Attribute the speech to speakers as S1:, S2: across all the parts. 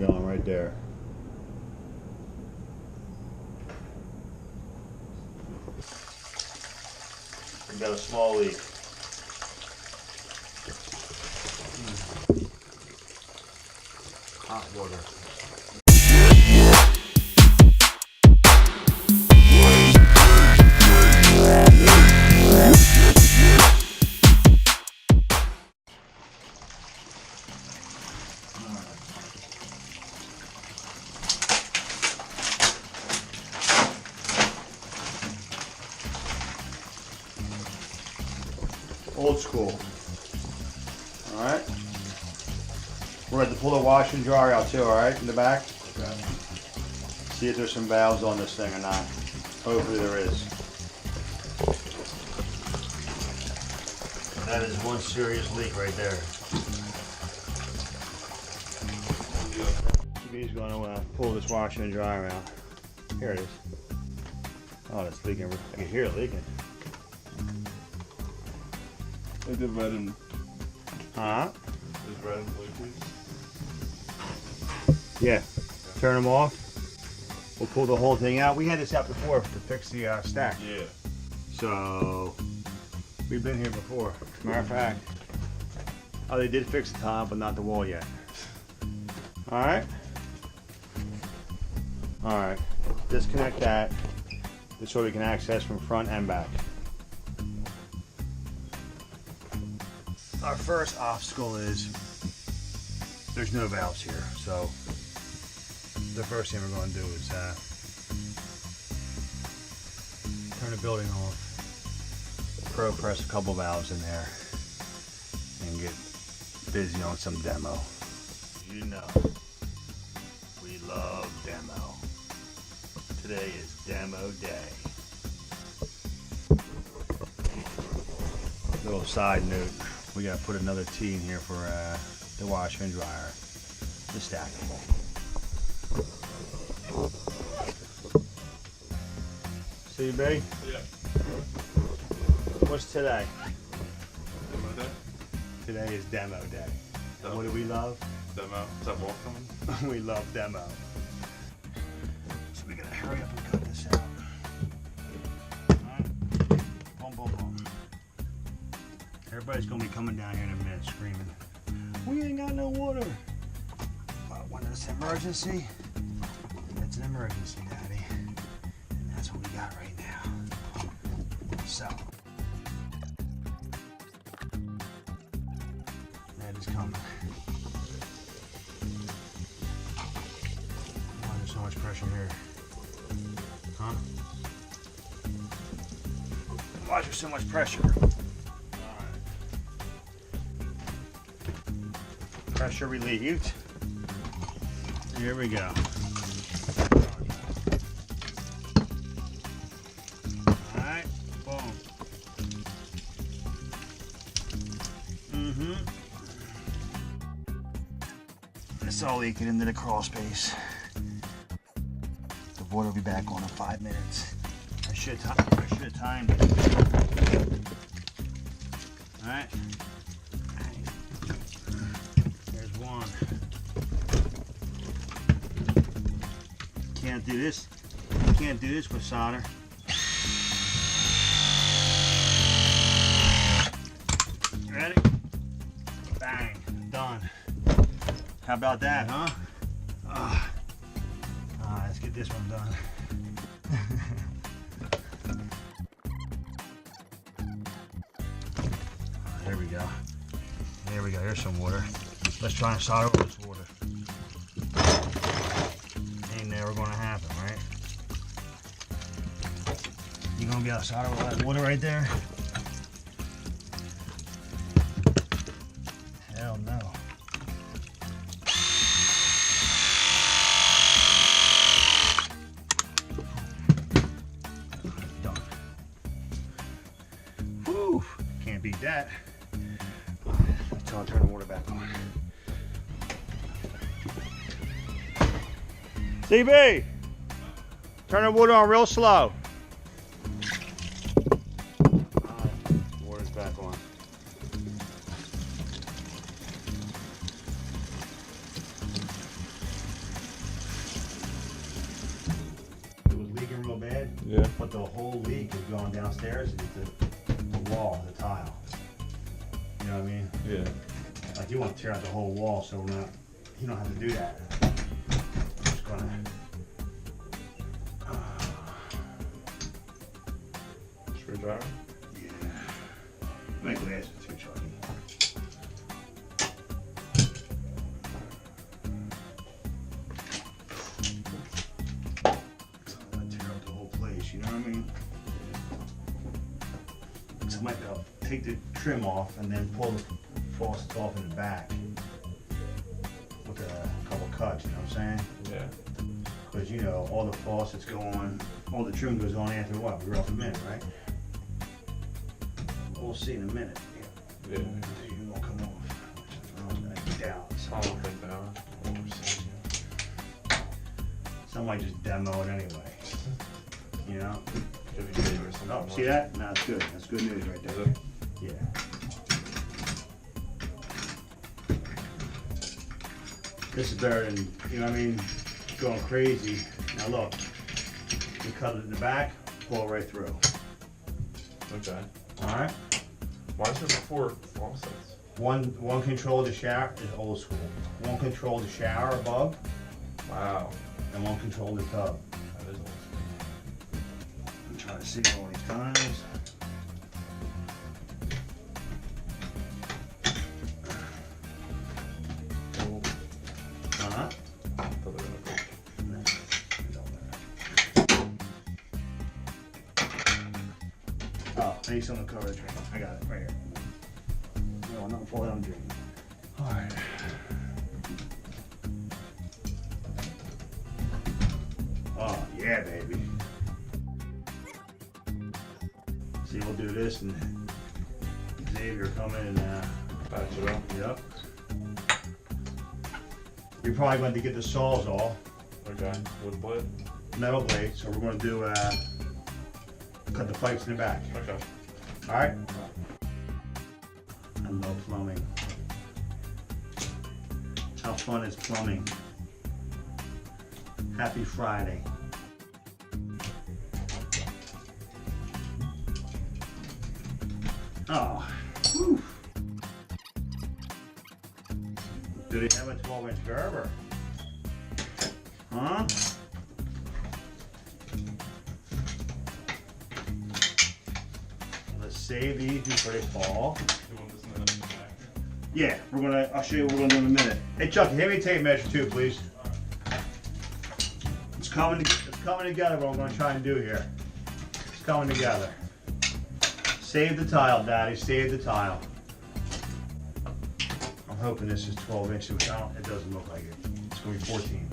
S1: going right there. We've got a small leak. Hot water. Old school. Alright. We're going to pull the washer and dryer out too, alright, in the back? Okay. See if there's some valves on this thing or not. Hopefully there is. That is one serious leak right there. He's going to pull this washer and dryer out. Here it is. Oh, it's leaking. I can hear it leaking.
S2: Is it red and...
S1: Huh?
S2: Is red and blue, please?
S1: Yeah. Turn them off. We'll pull the whole thing out. We had this out before to fix the stack.
S2: Yeah.
S1: So, we've been here before. Matter of fact. Oh, they did fix the top, but not the wall yet. Alright? Alright. Disconnect that. Just so we can access from front and back. Our first obstacle is there's no valves here, so the first thing we're going to do is turn the building off, propress a couple valves in there, and get busy on some demo. You know, we love demo. Today is demo day. Little side note. We gotta put another T in here for the washer and dryer, the stack. CB?
S2: Yeah.
S1: What's today?
S2: Demo day?
S1: Today is demo day.
S2: Demo.
S1: What do we love?
S2: Demo. Is that wall coming?
S1: We love demo. So we gotta hurry up and cut this out. Alright. Boom, boom, boom. Everybody's gonna be coming down here in a minute screaming, we ain't got no water. But when it's an emergency, it's an emergency, Daddy. And that's what we got right now. So, that is coming. Why there's so much pressure here? Huh? Why is there so much pressure? Pressure relieved. Here we go. Alright, boom. It's all leaking into the crawl space. The water will be back on in 5 minutes. I should have timed it. Alright. One. Can't do this. You can't do this with solder. Ready? Bang. Done. How about that, huh? Let's get this one done. There we go. There we go. Here's some water. Let's try and solder over this water. Ain't never gonna happen, right? You gonna be able to solder with that water right there? Hell no. Done. Whew, can't beat that. Until I turn the water back on. CB, turn the water on real slow. Water's back on. But the whole leak is going downstairs into the wall, the tile. You know what I mean?
S2: Yeah.
S1: Like you want to tear out the whole wall, so we're not, you don't have to do that. I'm just gonna.
S2: Screwdriver?
S1: Yeah. Make it last too, Chucky. You know what I mean? So I might be able to take the trim off and then pull the faucets off in the back with a couple cuts, you know what I'm saying?
S2: Yeah.
S1: Because you know, all the faucets go on, all the trim goes on after what? We're off a minute, right? We'll see in a minute.
S2: Yeah.
S1: You won't come off. I doubt.
S2: I don't think that.
S1: Some might just demo it anyway. You know? Oh, see that? No, that's good. That's good news right there. Yeah. This is better than, you know what I mean, going crazy. Now look, you cut it in the back, pull it right through.
S2: Okay.
S1: Alright?
S2: Why is there 4 faucets?
S1: One control the shower is old school. One control the shower above,
S2: Wow.
S1: and one control the tub.
S2: That is awesome.
S1: I'm trying to see all these times.
S2: Cool.
S1: Uh-huh.
S2: I thought they were gonna go.
S1: No, it don't matter. Oh, I need something to cover the drain. I got it right here. No, not fall down the drain. Alright. Oh, yeah, baby. See, we'll do this and Xavier come in and
S2: Patch it up.
S1: yep. You're probably going to get the saws off,
S2: Okay. Wood blade.
S1: metal blade, so we're going to do cut the pipes in the back.
S2: Okay.
S1: All right. I love plumbing. How fun is plumbing? Happy Friday. Oh. Whew. Do they have a 12-inch Gerber? Huh? Let's save these before they fall.
S2: You want this in the back?
S1: Yeah, I'll show you what we're gonna do in a minute. Hey Chucky, hand me a tape measure too, please. It's coming together what I'm gonna try and do here. It's coming together. Save the tile, Daddy, save the tile. I'm hoping this is 12 inches. It doesn't look like it. It's gonna be 14.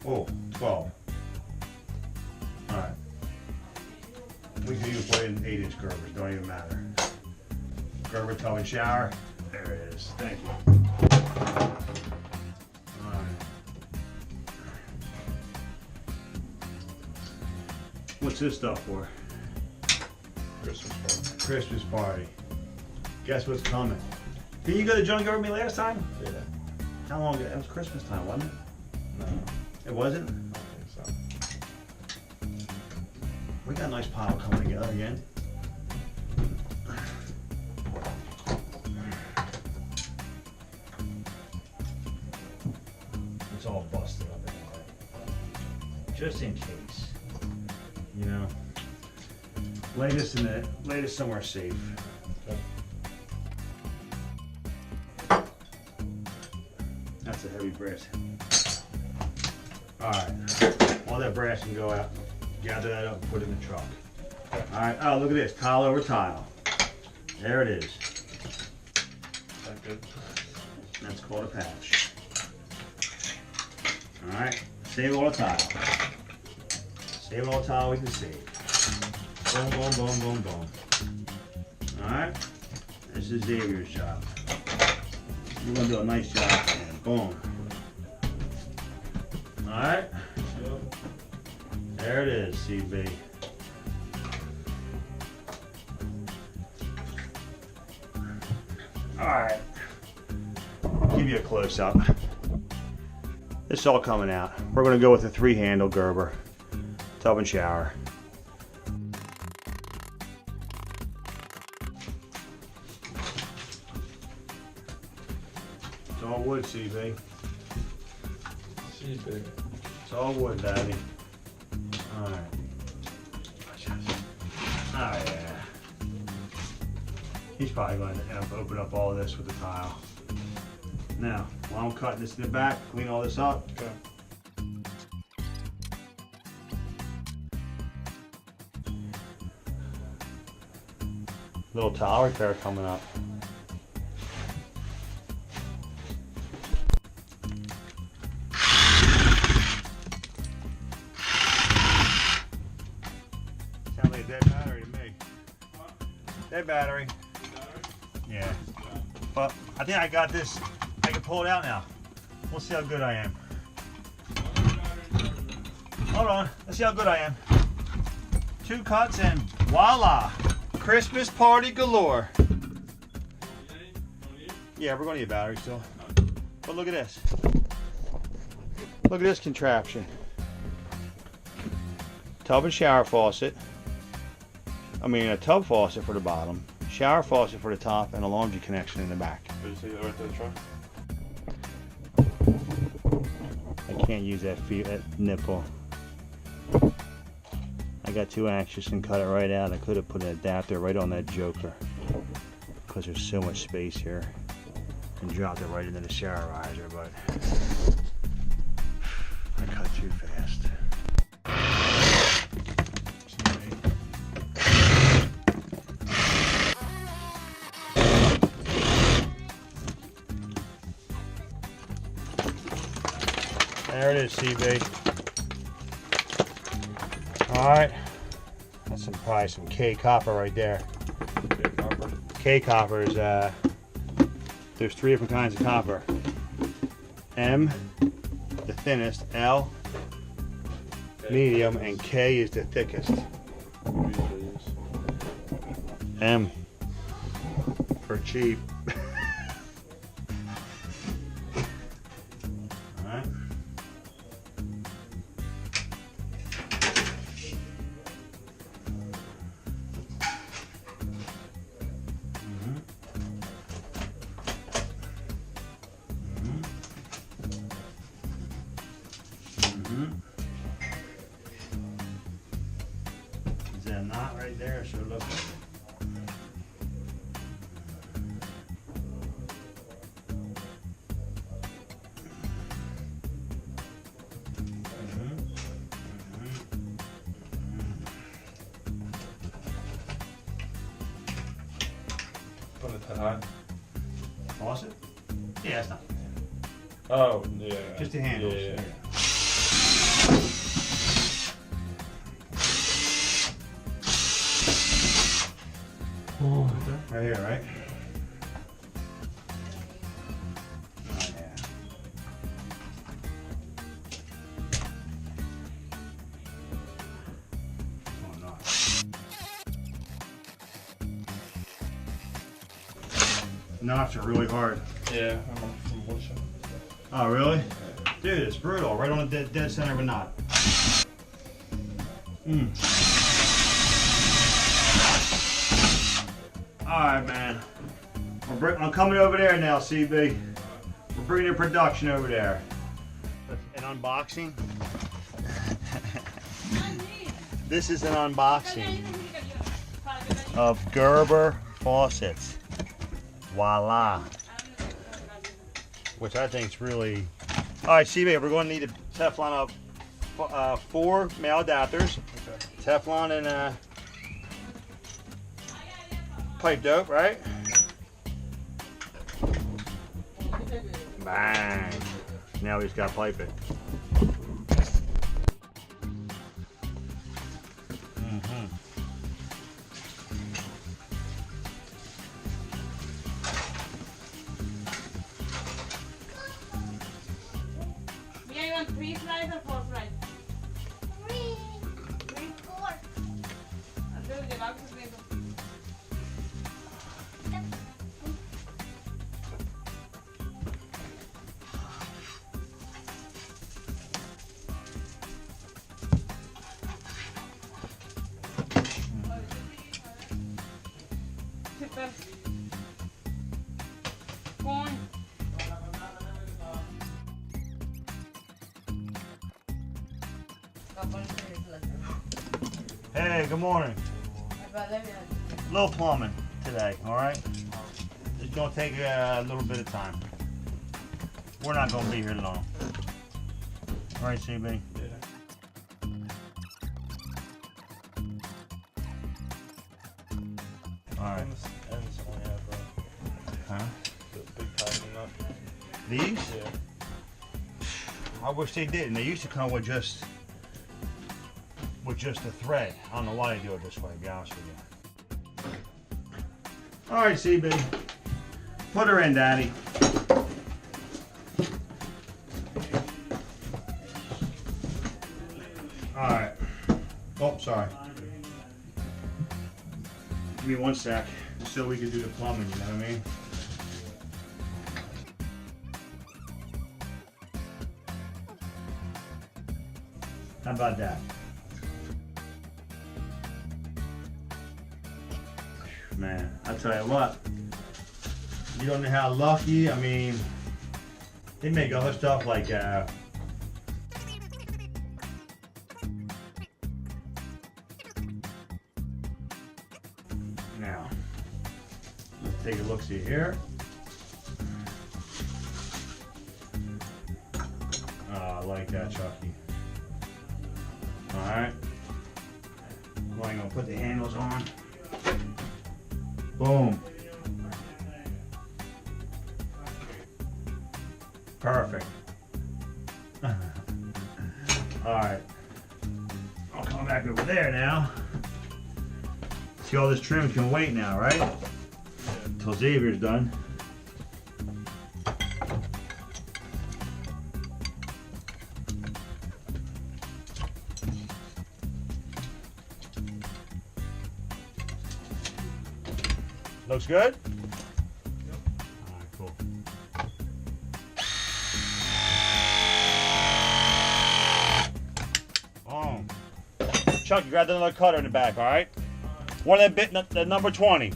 S1: Oh, 12. All right. We can even put in 8-inch Gerbers, don't even matter. Gerber Tub and Shower. There it is. Thank you. All right. What's this stuff for?
S2: Christmas party.
S1: Christmas party. Guess what's coming? Didn't you go to Junkyard with me last time?
S2: Yeah.
S1: How long ago? It was Christmas time, wasn't it?
S2: No.
S1: It wasn't?
S2: I don't think so.
S1: We got a nice pile coming together again. It's all busted up anyway. Just in case. You know. Latest somewhere safe.
S2: Okay.
S1: That's a heavy brass. Alright. All that brass can go out. Gather that up and put it in the truck. Alright, oh look at this. Tile over tile. There it is.
S2: That good?
S1: That's called a patch. Alright, save all the tile. Save all the tile we can save. Boom, boom, boom, boom, boom. Alright, this is Xavier's job. We're gonna do a nice job. Man. Boom. Alright, there it is, CB. Alright, give you a close up. It's all coming out. We're going to go with a 3-handle Gerber Tub and Shower. It's all wood, CB.
S2: CB.
S1: It's all wood, Daddy. Alright. Oh, yeah. He's probably going to open up all this with the tile. Now, while I'm cutting this in the back, clean all this up.
S2: Okay.
S1: Little tile repair coming up. Sounds like a dead battery to me. Dead battery. Yeah. But I think I got this. I can pull it out now. We'll see how good I am. Hold on. Let's see how good I am. 2 cuts and voila! Christmas party galore. Yeah, we're going to need a battery still. But look at this. Look at this contraption. Tub and shower faucet. I mean, a tub faucet for the bottom, shower faucet for the top, and a laundry connection in the back.
S2: Did you see that right to the truck?
S1: I can't use that nipple. I got too anxious and cut it right out. I could have put an adapter right on that joker because there's so much space here, and dropped it right into the shower riser, but I cut too fast. There it is, CB. Alright. That's probably some K copper right there.
S2: Okay, copper.
S1: K copper is, there's 3 different kinds of copper. M, the thinnest, L, medium, and K is the thickest.
S2: We usually use.
S1: M, for cheap. Alright. Is that a knot right there? Should look.
S2: Put it that high.
S1: Faucet? Yeah, it's not.
S2: Oh, yeah.
S1: Just the handles.
S2: Yeah.
S1: Right here, right? Oh, yeah. Oh, no. Knots are really hard.
S2: Yeah, I'm from Woodshop.
S1: Oh, really? Dude, it's brutal. Right on the dead center of a knot. Alright, man. I'm coming over there now, CB. We're bringing the production over there. An unboxing. This is an unboxing of Gerber faucets. Voila. Which I think is really... Alright, CB, we're going to need a Teflon of 4 male adapters.
S2: Okay.
S1: Teflon and pipe dope, right? Bang. Now we just got to pipe it.
S3: Yeah, you want 3 fries or 4 fries?
S4: 3, 4.
S3: I'll do the box of paper. Corn.
S1: Hey, good morning. Little plumbing today, all right? It's gonna take a little bit of time. We're not gonna be here long. All right, CB?
S2: Yeah.
S1: All right.
S2: Ends only have
S1: Huh?
S2: the big tightening nut.
S1: These?
S2: Yeah.
S1: I wish they didn't. They used to come with just a thread. I don't know why they do it this way, to be honest with you. All right, CB. Put her in, Daddy. All right. Oh, sorry. Give me one sec, so we can do the plumbing, you know what I mean? How about that? Man, I tell you what, you don't know how lucky, I mean, they make other stuff like, now, let's take a look, see here. Oh, I like that, Chucky. Alright. Well, I'm gonna put the handles on. Boom. Perfect. Alright. I'll come back over there now. See, all this trim can wait now, right? Until Xavier's done. Looks good? Yep. Alright, cool. Chuck, you grab another cutter in the back, alright? One of that bit, the number 20.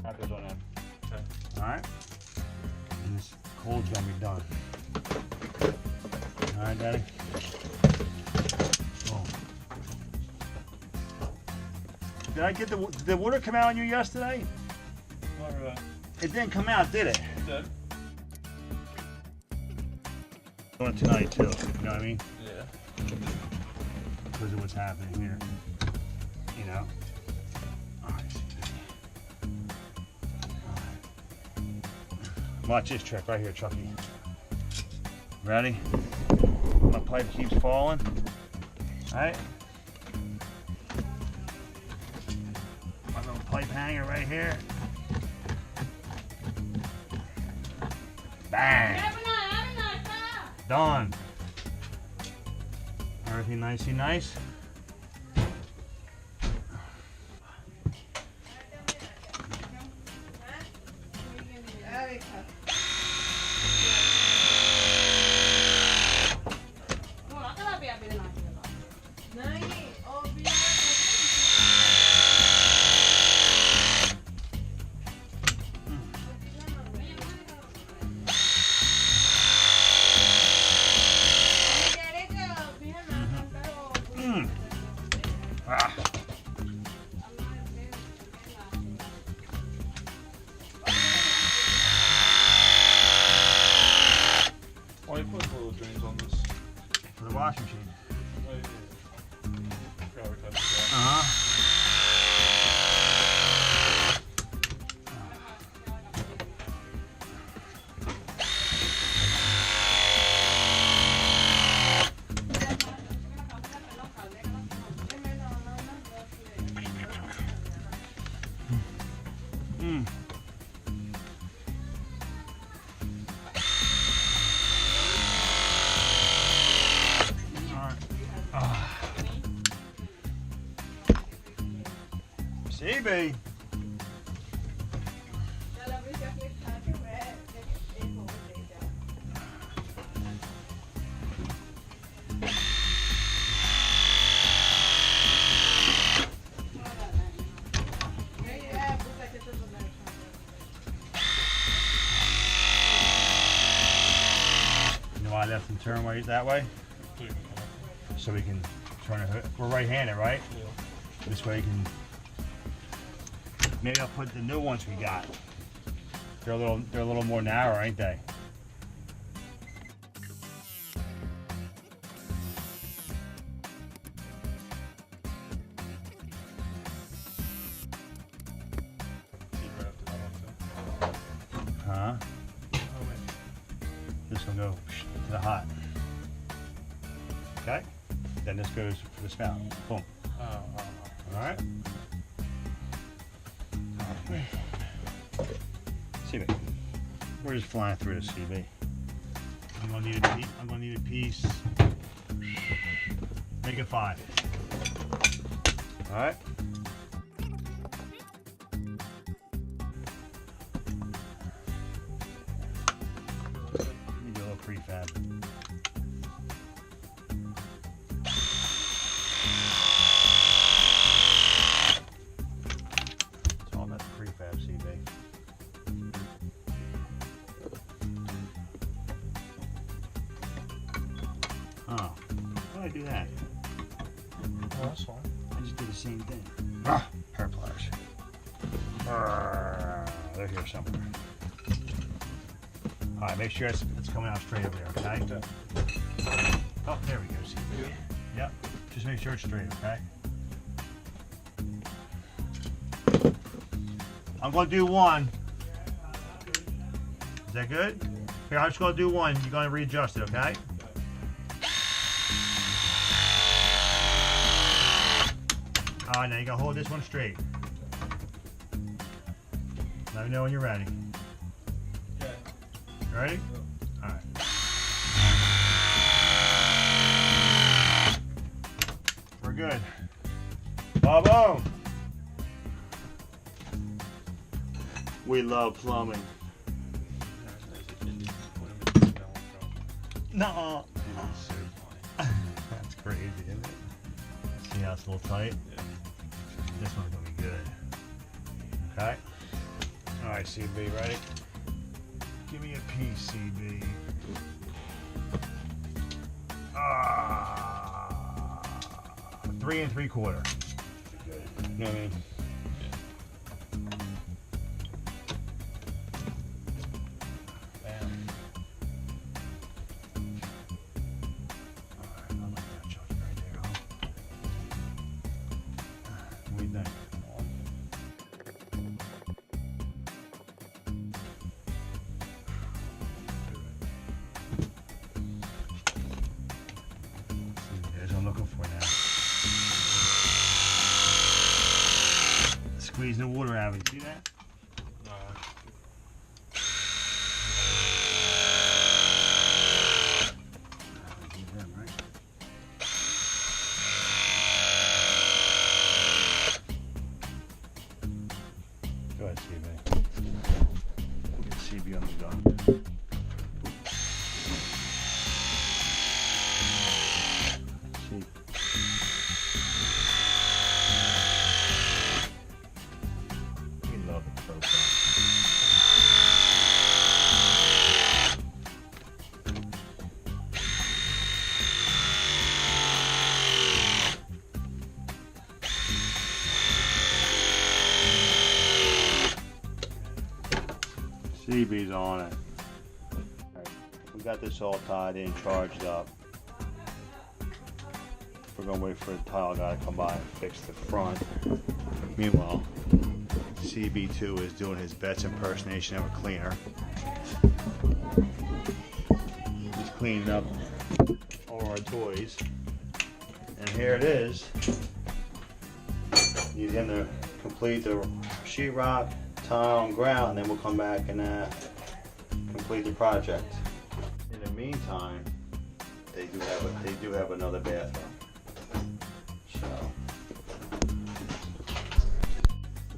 S1: That goes on that.
S2: Okay.
S1: Alright? And this cold's gonna be done. Alright, Daddy? Oh. Did I get did the water come out on you yesterday?
S2: Alright.
S1: It didn't come out, did it?
S2: Dead?
S1: Doing it tonight too, you know what I mean?
S2: Yeah.
S1: Because of what's happening here. You know? Alright. Watch this trick right here, Chucky. Ready? My pipe keeps falling. Alright? My little pipe hanger right here. Bang! Done. Everything nicey nice. Ah.
S2: Oh, you put little drains on this.
S1: For the washing machine.
S2: Oh, yeah. Forgot we touched that.
S1: Uh-huh. Mm. CB. turn way that way,
S2: So you can connect them.
S1: so we can turn it. We're right-handed, right?
S2: Yeah.
S1: This way you can. Maybe I'll put the new ones we got. They're a little more narrow, ain't they?
S2: Keep right after that one, too.
S1: Huh?
S2: Oh, wait.
S1: This will go to the hot. Okay? Then this goes for the spout. Boom. Alright? CB. We're just flying through this, CB. I'm gonna need a piece. Make it 5. Alright? Let me do a little prefab. It's all about the prefab, CB. Oh, why did I do that?
S2: Oh, that's fine.
S1: I just did the same thing. Ah, hair pliers. They're here somewhere. All right, make sure it's coming out straight over there, okay? Oh, there we go. See? Yep. Just make sure it's straight, okay? I'm gonna do one. Is that good? Here, I'm just gonna do one. You're gonna readjust it, okay? All right, now you gotta hold this one straight. Let me know when you're ready.
S2: Okay.
S1: Ready? All right. We're good. Boom! We love plumbing. No. That's crazy, isn't it? See how it's a little tight?
S2: Yeah.
S1: This one's gonna be good. Okay? Alright, CB, ready? Give me a piece, CB. 3 3/4. You know what I mean? Bam. Alright, I like that chunky right there, huh? What do you think? There's what I'm looking for now. Squeezing the water out of it. See that?
S2: No.
S1: Go ahead, CB. Get CB on the gun. See. We love the program. CB's on it. Alright, we got this all tied in, charged up. We're gonna wait for the tile guy to come by and fix the front. Meanwhile, CB2 is doing his best impersonation of a cleaner. He's cleaning up all our toys. And here it is. Need him to complete the sheetrock, tile, and ground, and then we'll come back and complete the project. In the meantime, they do have another bathroom. So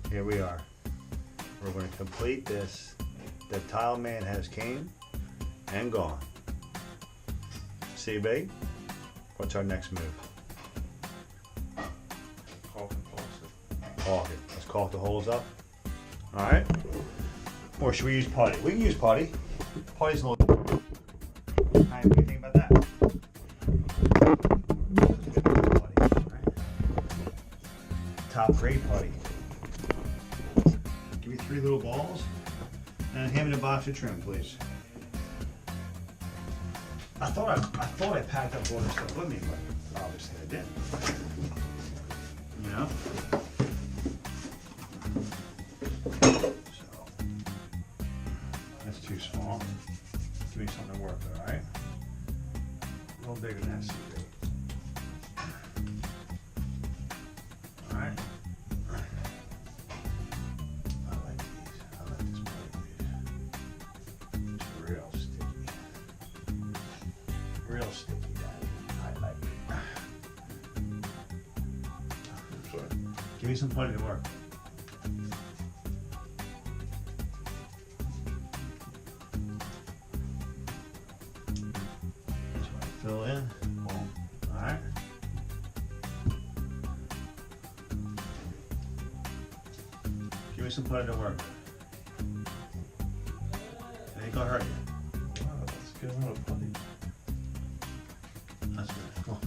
S1: here we are. We're going to complete this. The tile man has came and gone. CB, what's our next move?
S2: Caulk and faucet.
S1: Caulk it. Let's caulk the holes up. All right. Or should we use putty? We can use putty. Putty's a little. What do you think about that? top grade putty. Give me 3 little balls and hand me the box of trim, please. I thought I packed up all this stuff with me, but obviously I didn't. You know? So that's too small. Give me something to work with, alright? A little bigger than that, CB. Alright. I like these. I like this part of these. It's real sticky. Real sticky, Daddy. I like it.
S2: Sorry.
S1: Give me some putty to work. That's what I fill in. Boom. Alright. Give me some putty to work. It ain't gonna hurt you.
S2: Wow, that's a good amount of putty.
S1: That's good. Come on.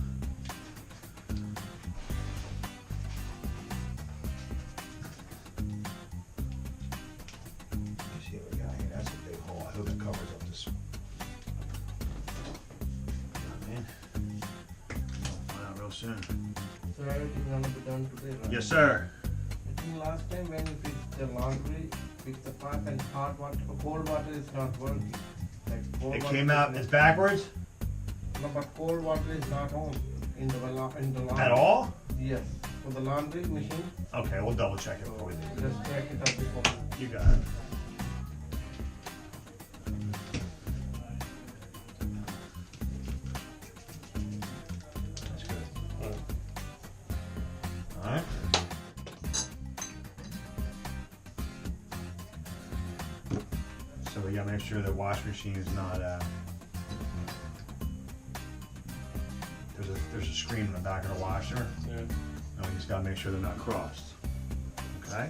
S1: Let's see what we got here. That's a big hole. I hope it covers up this. Man. We'll find out real soon.
S5: So everything gonna be done today, right?
S1: Yes, sir.
S5: I think last time when you fixed the laundry, fixed the pipe and hot water, cold water is not working. Like cold
S1: It
S5: water
S1: came
S5: is
S1: out.
S5: not-
S1: It's backwards
S5: No, but cold water is not on in the laundry.
S1: at all.
S5: Yes. For the laundry machine,
S1: Okay, we'll double check it
S5: so
S1: before we leave.
S5: just check it out before.
S1: You got it. That's good. All right. So we gotta make sure the wash machine is not. There's a screen in the back of the washer.
S2: Yeah.
S1: No, you just gotta make sure they're not crossed. Okay.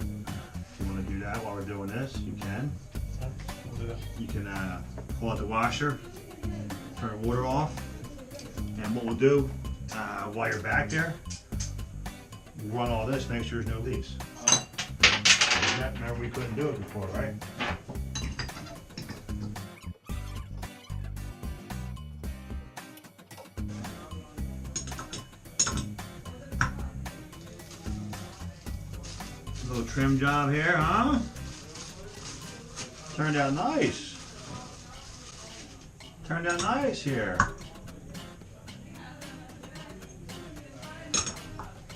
S1: If you want to do that while we're doing this, you can.
S2: We'll do that.
S1: You can pull out the washer, turn the water off, and what we'll do while you're back there, we'll run all this, make sure there's no leaks. Remember we couldn't do it before, right? Little trim job here, huh? Turned out nice. Turned out nice here.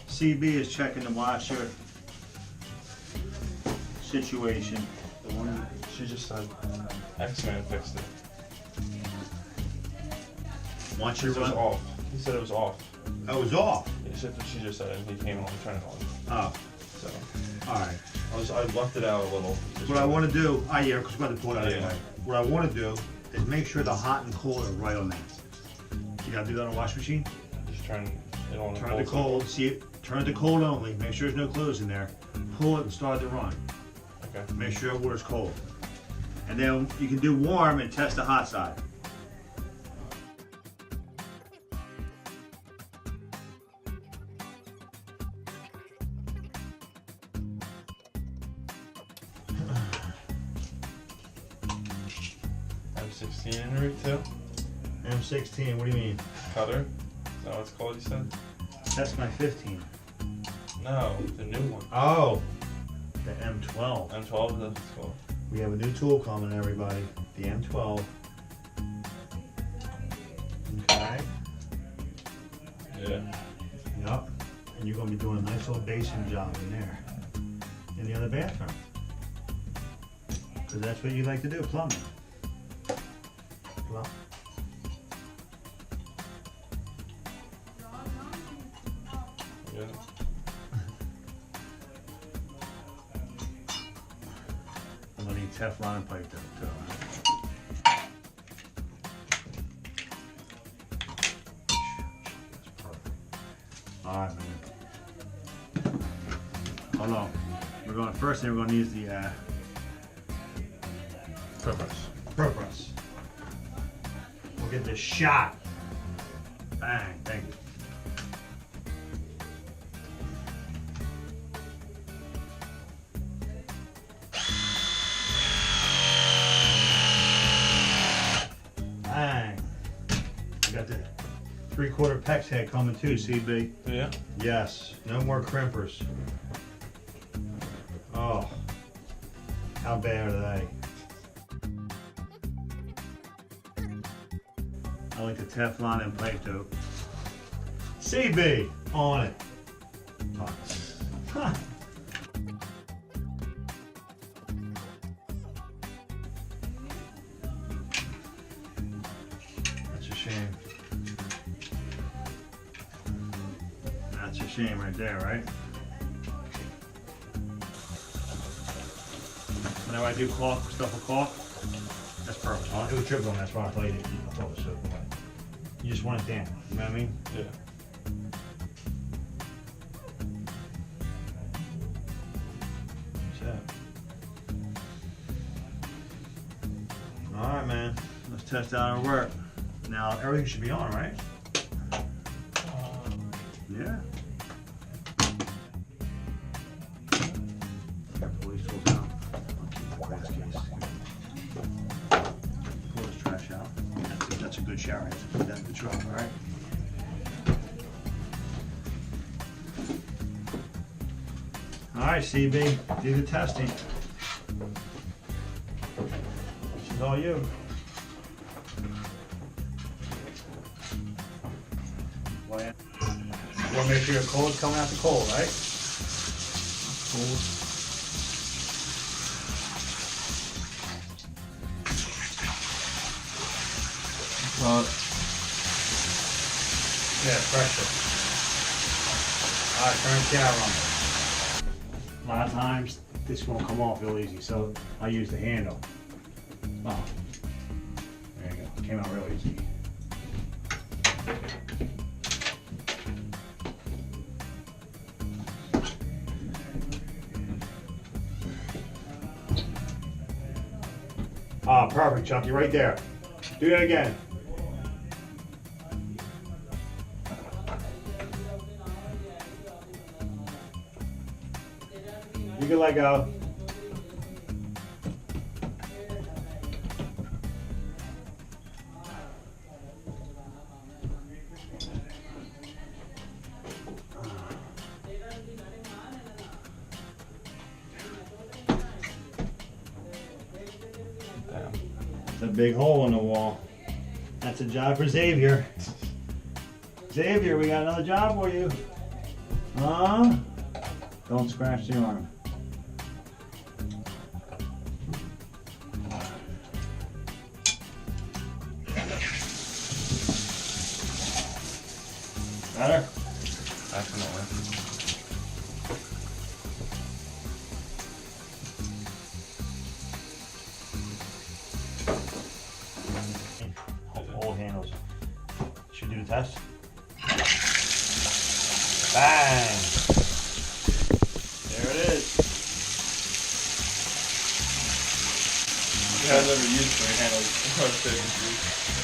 S1: CB is checking the washer situation.
S2: The one she just said X-Man fixed it.
S1: Once
S2: It
S1: you're
S2: was
S1: run,
S2: off. He said it was off.
S1: oh, it was off.
S2: She said she just said it and he came on and turned it on.
S1: Oh,
S2: So
S1: all right.
S2: I left it out a little. Just
S1: What I want to do, yeah, because we're going to pull it out
S2: Yeah.
S1: anyway. What I want to do is make sure the hot and cold are right on that. You got to do that on a wash machine.
S2: Just turn it on.
S1: Turn it to cold. See it. Turn it to cold only. Make sure there's no clothes in there. Pull it and start to run.
S2: Okay.
S1: Make sure the water's cold. And then you can do warm and test the hot side.
S2: M16 in route too.
S1: M16, what do you mean?
S2: Cutter. Is that what it's called? You said?
S1: That's my 15.
S2: No, the new one.
S1: Oh, the M12.
S2: M12 is what it's called.
S1: We have a new tool coming, everybody. The M12. Okay.
S2: Yeah.
S1: Yep. And you're going to be doing a nice little basin job in there. In the other bathroom. Because that's what you like to do, plumbing. Plumb.
S2: Yeah.
S1: I'm going to need Teflon pipe though, too. Alright, man. Hold on. We're going first thing we're going to use the propress. We'll get this shot. Bang, thank you. Got the 3/4 PEX head coming too, CB.
S2: Yeah.
S1: Yes, no more crimpers. Oh, how bad are they? I like the Teflon and plate though. CB on it. Huh. That's a shame. That's a shame right there, right? Whenever I do caulk, stuff with caulk, that's perfect. It was triple, that's why I played it. I thought it was so cool. You just want it down, you know what I mean?
S2: Yeah.
S1: Alright, man. Let's test out our work. Now, everything should be on, right? Yeah. Pull these tools out. I'll keep the glass case. Pull this trash out. That's a good shower head. Put that in the truck, alright? Alright, CB. Do the testing. This is all you. You want to make sure your cold's coming out the cold, right? Cold. Yeah, pressure. Alright, turn the camera on. A lot of times, this won't come off real easy, so I use the handle. Oh. There you go. Came out real easy. Ah, perfect, Chucky, right there. Do that again. You can let go. It's a big hole in the wall. That's a job for Xavier. Xavier, we got another job for you. Huh? Don't scratch the arm. Better?
S2: Definitely.
S1: Old handles. Should we do the test? Bang! There it is.
S2: I've never used my handles. I was so confused.